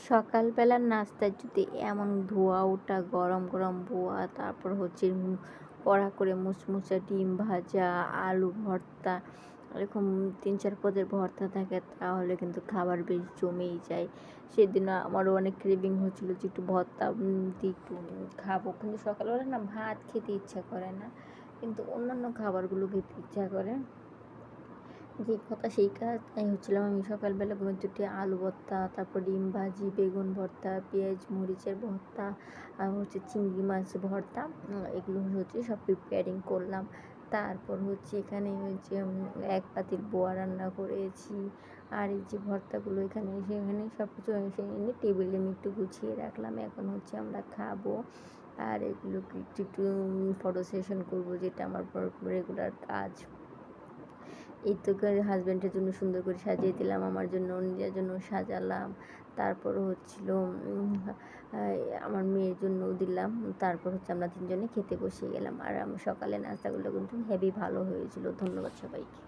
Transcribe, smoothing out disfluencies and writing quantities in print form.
সকালবেলার নাস্তায় যদি এমন ধোয়া ওঠা গরম গরম ধোয়া, তারপর হচ্ছে কড়া করে মুচমুচে ডিম ভাজা, আলু ভর্তা, এরকম ৩-৪ পদের ভর্তা থাকে, তাহলে কিন্তু খাবার বেশ জমেই যায়। সেদিনও আমারও অনেক ক্রেভিং হচ্ছিল যে একটু ভর্তা দিয়ে একটু খাবো, কিন্তু সকালবেলা না ভাত খেতে ইচ্ছা করে না, কিন্তু অন্যান্য খাবারগুলো খেতে ইচ্ছা করে। যে কথা সেই কাজটাই হচ্ছিলাম আমি সকালবেলা ঘুম থেকে উঠে আলু ভর্তা, তারপর ডিম ভাজি, বেগুন ভর্তা, পেঁয়াজ মরিচের ভর্তা, আর হচ্ছে চিংড়ি মাছ ভর্তা, এগুলো হচ্ছে সব প্রিপেয়ারিং করলাম। তারপর হচ্ছে এখানে হচ্ছে এক পাতিল বোয়া রান্না করেছি। আর এই যে ভর্তাগুলো এখানে সেখানে সব কিছু এসে এনে টেবিলে আমি একটু গুছিয়ে রাখলাম। এখন হচ্ছে আমরা খাবো। আর এগুলোকে একটু একটু ফটো সেশন করবো, যেটা আমার রেগুলার কাজ। এই তো হাজব্যান্ডের জন্য সুন্দর করে সাজিয়ে দিলাম, আমার জন্য নিজের জন্য সাজালাম। তারপর হচ্ছিল আমার মেয়ের জন্যও দিলাম। তারপর হচ্ছে আমরা ৩ জনে খেতে বসে গেলাম। আর আমার সকালে নাস্তাগুলো কিন্তু হেভি ভালো হয়েছিল। ধন্যবাদ সবাইকে।